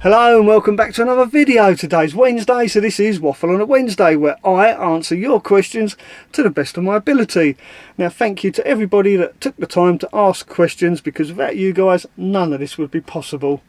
Hello and welcome back to another video. Today's Wednesday, so this is Waffle on a Wednesday, where I answer your questions to the best of my ability. Now, thank you to everybody that took the time to ask questions, because without you guys none of this would be possible.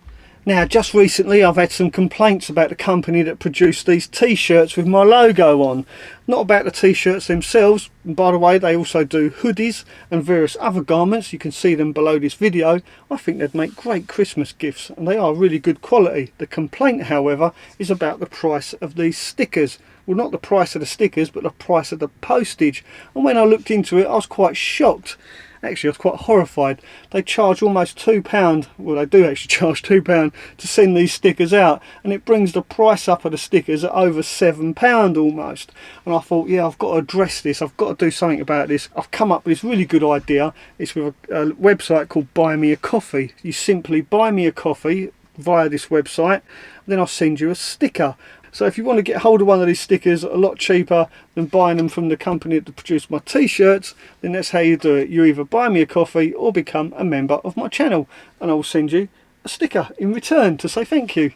Now, just recently I've had some complaints about the company that produced these t-shirts with my logo on. Not about the t-shirts themselves, and by the way, they also do hoodies and various other garments. You can see them below this video. I think they'd make great Christmas gifts, and they are really good quality. The complaint, however, is about the price of these stickers. Well, not the price of the stickers, but the price of the postage. And when I looked into it, I was quite shocked. Actually, I was quite horrified. They charge almost £2, well, they do actually charge £2 to send these stickers out, and it brings the price up of the stickers at over £7 almost. And I thought, yeah, I've got to address this, I've got to do something about this. I've come up with this really good idea. It's with a website called Buy Me a Coffee. You simply buy me a coffee via this website, then I'll send you a sticker. So if you want to get hold of one of these stickers a lot cheaper than buying them from the company that produced my t-shirts, then that's how you do it. You either buy me a coffee or become a member of my channel, and I will send you a sticker in return to say thank you.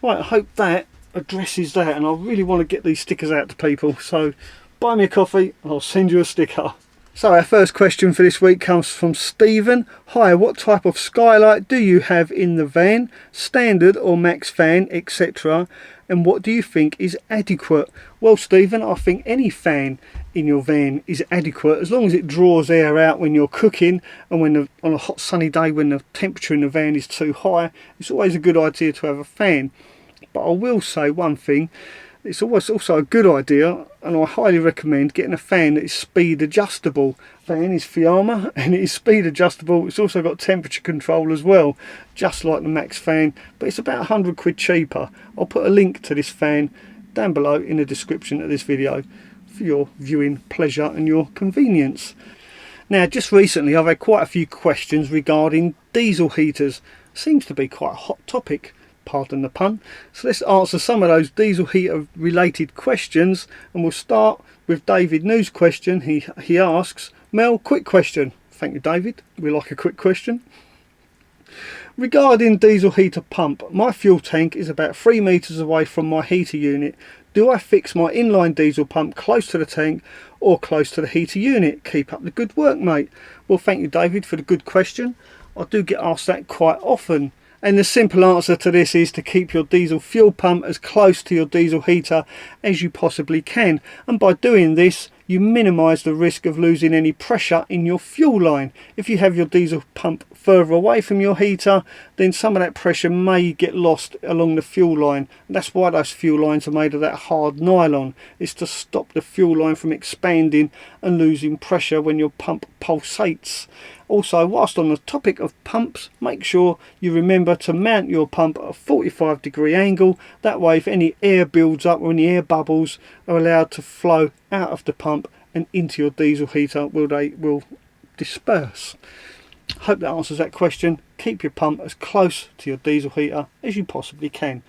Right, I hope that addresses that, and I really want to get these stickers out to people. So buy me a coffee and I'll send you a sticker. So our first question for this week comes from Stephen. Hi, what type of skylight do you have in the van? Standard or max fan, etc. And what do you think is adequate? Well, Stephen, I think any fan in your van is adequate, as long as it draws air out when you're cooking, and when on a hot sunny day when the temperature in the van is too high, it's always a good idea to have a fan. But I will say one thing. It's always also a good idea, and I highly recommend getting a fan that is speed adjustable. Fan is Fiamma and it is speed adjustable. It's also got temperature control as well, just like the Max fan, but it's about £100 cheaper. I'll put a link to this fan down below in the description of this video for your viewing pleasure and your convenience. Now, just recently I've had quite a few questions regarding diesel heaters. Seems to be quite a hot topic, pardon the pun. So let's answer some of those diesel heater related questions, and we'll start with David New's question. He asks, Mel, quick question. Thank you, David, we like a quick question. Regarding diesel heater pump, my fuel tank is about 3 meters away from my heater unit. Do I fix my inline diesel pump close to the tank or close to the heater unit? Keep up the good work, mate. Well, thank you, David, for the good question. I do get asked that quite often. And the simple answer to this is to keep your diesel fuel pump as close to your diesel heater as you possibly can. And by doing this, you minimise the risk of losing any pressure in your fuel line. If you have your diesel pump further away from your heater, then some of that pressure may get lost along the fuel line. And that's why those fuel lines are made of that hard nylon. It's to stop the fuel line from expanding and losing pressure when your pump pulsates. Also, whilst on the topic of pumps, make sure you remember to mount your pump at a 45-degree angle. That way, if any air builds up or any air bubbles are allowed to flow out of the pump and into your diesel heater, they will disperse. Hope that answers that question. Keep your pump as close to your diesel heater as you possibly can,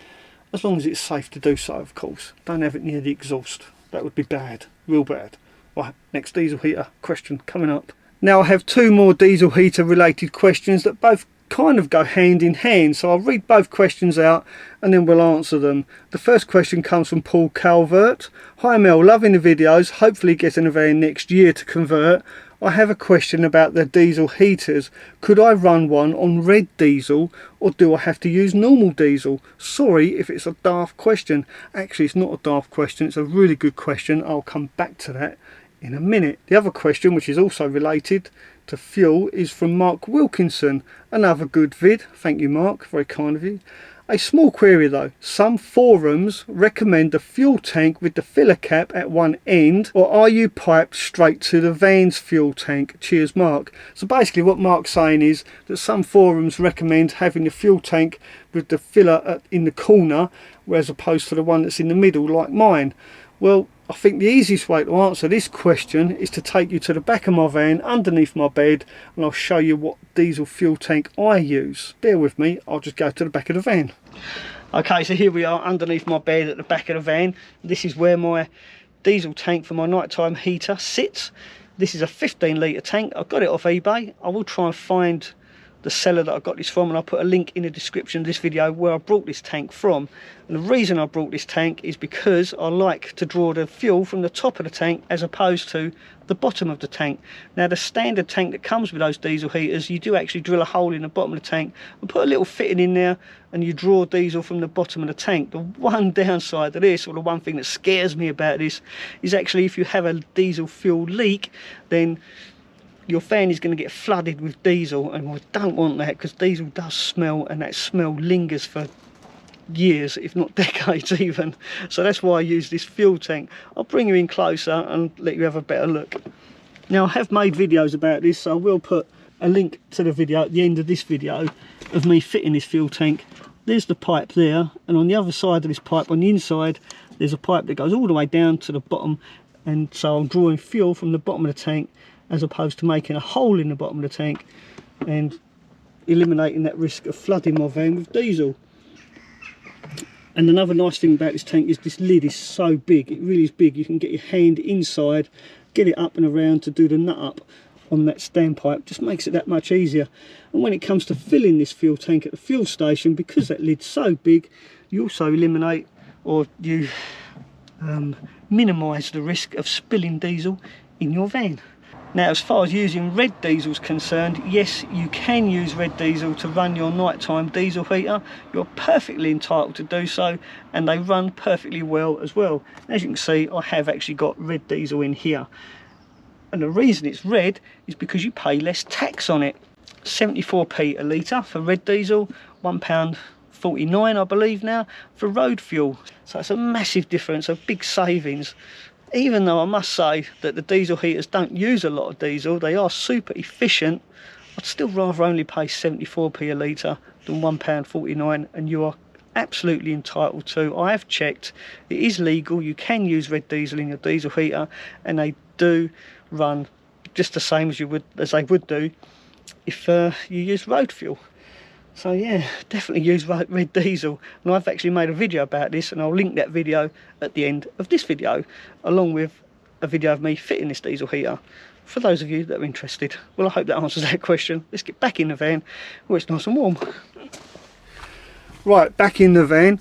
as long as it's safe to do so, of course. Don't have it near the exhaust. That would be bad, real bad. Right, next diesel heater question coming up. Now I have two more diesel heater related questions that both kind of go hand in hand, so I'll read both questions out and then we'll answer them. The first question comes from Paul Calvert. Hi Mel, loving the videos, hopefully getting a van next year to convert. I have a question about the diesel heaters. Could I run one on red diesel, or do I have to use normal diesel? Sorry if it's a daft question. Actually, it's not a daft question, it's a really good question. I'll come back to that in a minute. The other question, which is also related to fuel, is from Mark Wilkinson. Another good vid. Thank you, Mark, very kind of you. A small query though. Some forums recommend a fuel tank with the filler cap at one end, or are you piped straight to the van's fuel tank? Cheers, Mark. So basically what Mark's saying is that some forums recommend having the fuel tank with the filler in the corner, whereas opposed to the one that's in the middle like mine. Well, I think the easiest way to answer this question is to take you to the back of my van underneath my bed, and I'll show you what diesel fuel tank I use. Bear with me, I'll just go to the back of the van. Okay, so here we are underneath my bed at the back of the van. This is where my diesel tank for my nighttime heater sits. This is a 15 litre tank. I got it off eBay. I will try and find the seller that I got this from, and I'll put a link in the description of this video where I brought this tank from. And the reason I brought this tank is because I like to draw the fuel from the top of the tank as opposed to the bottom of the tank. Now the standard tank that comes with those diesel heaters, you do actually drill a hole in the bottom of the tank and put a little fitting in there, and you draw diesel from the bottom of the tank. The one downside to this, or the one thing that scares me about this, is actually if you have a diesel fuel leak, then your fan is going to get flooded with diesel, and we don't want that because diesel does smell, and that smell lingers for years, if not decades even. So that's why I use this fuel tank. I'll bring you in closer and let you have a better look. Now I have made videos about this, so I will put a link to the video at the end of this video of me fitting this fuel tank. There's the pipe there, and on the other side of this pipe, on the inside, there's a pipe that goes all the way down to the bottom, and so I'm drawing fuel from the bottom of the tank as opposed to making a hole in the bottom of the tank and eliminating that risk of flooding my van with diesel. And another nice thing about this tank is this lid is so big, it really is big. You can get your hand inside, get it up and around to do the nut up on that standpipe. Just makes it that much easier. And when it comes to filling this fuel tank at the fuel station, because that lid's so big, you also eliminate, or you minimise the risk of spilling diesel in your van. Now as far as using red diesel is concerned, yes, you can use red diesel to run your nighttime diesel heater. You're perfectly entitled to do so, and they run perfectly well as well. As you can see, I have actually got red diesel in here, and the reason it's red is because you pay less tax on it. 74p a litre for red diesel, £1.49 I believe now for road fuel. So it's a massive difference, a big savings. Even though I must say that the diesel heaters don't use a lot of diesel, they are super efficient, I'd still rather only pay 74p a litre than £1.49, and you are absolutely entitled to. I have checked, it is legal, you can use red diesel in your diesel heater, and they do run just the same as they would do if you use road fuel. So yeah, definitely use red diesel, and I've actually made a video about this, and I'll link that video at the end of this video, along with a video of me fitting this diesel heater, for those of you that are interested. Well, I hope that answers that question. Let's get back in the van where it's nice and warm. Right, back in the van.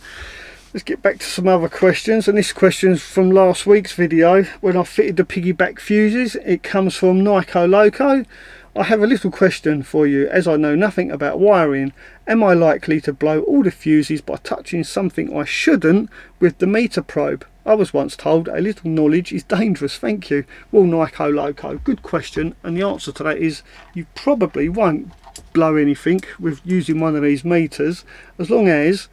Let's get back to some other questions, and this question's from last week's video when I fitted the piggyback fuses. It comes from Nico Loco. I have a little question for you. As I know nothing about wiring, am I likely to blow all the fuses by touching something I shouldn't with the meter probe? I was once told a little knowledge is dangerous. Thank you. Well, Nico Loco, good question, and the answer to that is you probably won't blow anything with using one of these meters, as long as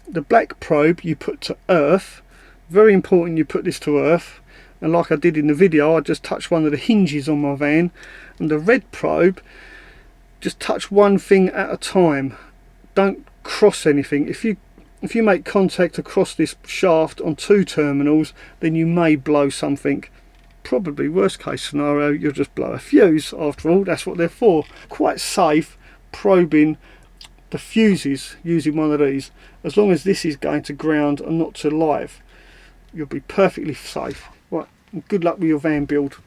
the black probe you put to earth. Very important you put this to earth, and like I did in the video, I just touched one of the hinges on my van, and the red probe, just touch one thing at a time, don't cross anything. If you make contact across this shaft on two terminals, then you may blow something. Probably worst case scenario, you'll just blow a fuse. After all, that's what they're for. Quite safe probing the fuses using one of these, as long as this is going to ground and not to live, you'll be perfectly safe. Right, and good luck with your van build.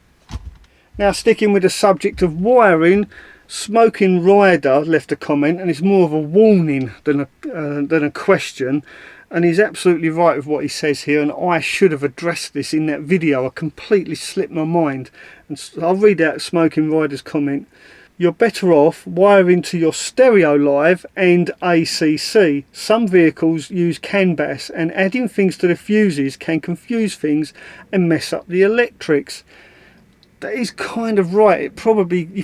Now, sticking with the subject of wiring, Smoking Rider left a comment, and it's more of a warning than a question, and he's absolutely right with what he says here, and I should have addressed this in that video. I completely slipped my mind, and so I'll read out Smoking Rider's comment. You're better off wiring to your stereo live and ACC. Some vehicles use CAN bus, and adding things to the fuses can confuse things and mess up the electrics. That is kind of right. You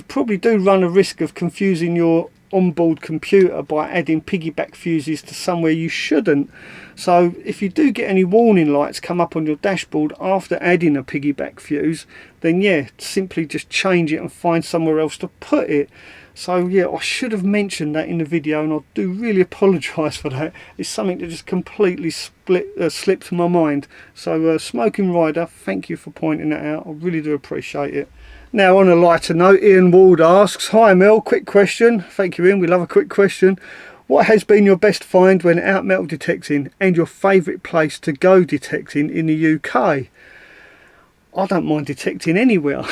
probably do run a risk of confusing your onboard computer by adding piggyback fuses to somewhere you shouldn't. So if you do get any warning lights come up on your dashboard after adding a piggyback fuse, then yeah, simply just change it and find somewhere else to put it. So yeah, I should have mentioned that in the video, and I do really apologise for that. It's something that just completely slipped my mind. So Smoking Rider, thank you for pointing that out. I really do appreciate it. Now, on a lighter note, Ian Ward asks, hi Mel, quick question. Thank you, Ian, we love a quick question. What has been your best find when out metal detecting, and your favourite place to go detecting in the UK? I don't mind detecting anywhere.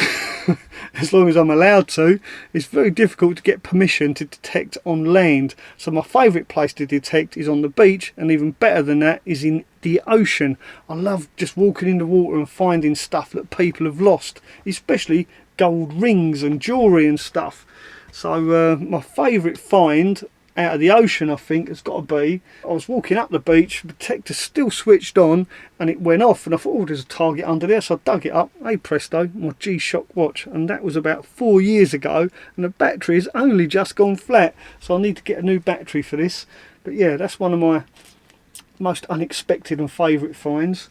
as long as I'm allowed to. It's very difficult to get permission to detect on land. So my favourite place to detect is on the beach, and even better than that is in the ocean. I love just walking in the water and finding stuff that people have lost, especially gold rings and jewellery and stuff. So my favourite find out of the ocean, I think, has got to be, I was walking up the beach, the detector still switched on, and it went off, and I thought, oh, there's a target under there, so I dug it up. Hey presto, my G-Shock watch, and that was about 4 years ago, and the battery has only just gone flat, so I need to get a new battery for this. But yeah, that's one of my most unexpected and favourite finds.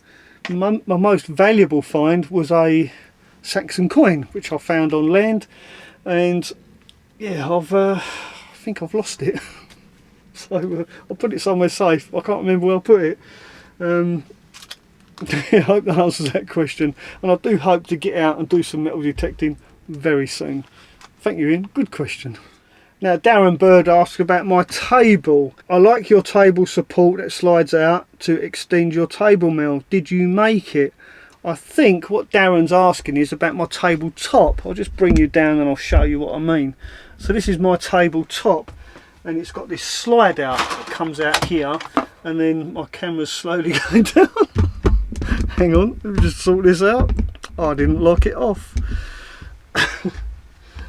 My most valuable find was a Saxon coin, which I found on land, and yeah, I think I've lost it. So I'll put it somewhere safe. I can't remember where I put it. I hope that answers that question, and I do hope to get out and do some metal detecting very soon. Thank you, Ian. Good question. Now Darren Bird asks about my table. I like your table support that slides out to extend your table mill. Did you make it? I think what Darren's asking is about my tabletop. I'll just bring you down and I'll show you what I mean. So this is my tabletop, and it's got this slide out that comes out here, and then my camera's slowly going down. Hang on, let me just sort this out. Oh, I didn't lock it off.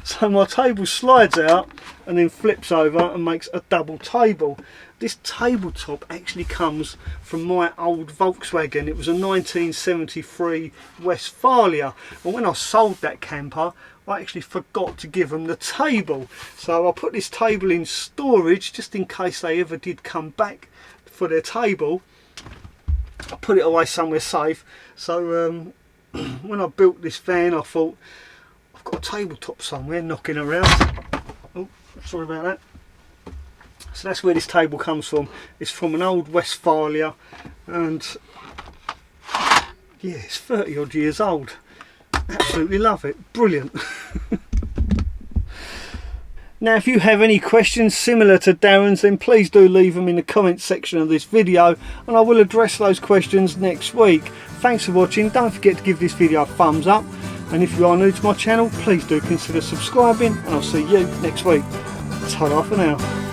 So my table slides out and then flips over and makes a double table. This tabletop actually comes from my old Volkswagen. It was a 1973 Westphalia, and when I sold that camper, I actually forgot to give them the table. So I put this table in storage just in case they ever did come back for their table. I put it away somewhere safe. So when I built this van, I thought, I've got a tabletop somewhere knocking around. Oh, sorry about that. So that's where this table comes from. It's from an old Westphalia, and yeah, it's 30 odd years old. Absolutely love it. Brilliant. Now if you have any questions similar to Darren's, then please do leave them in the comments section of this video, and I will address those questions next week. Thanks for watching. Don't forget to give this video a thumbs up, and if you are new to my channel, please do consider subscribing, and I'll see you next week. Ta-ra for now.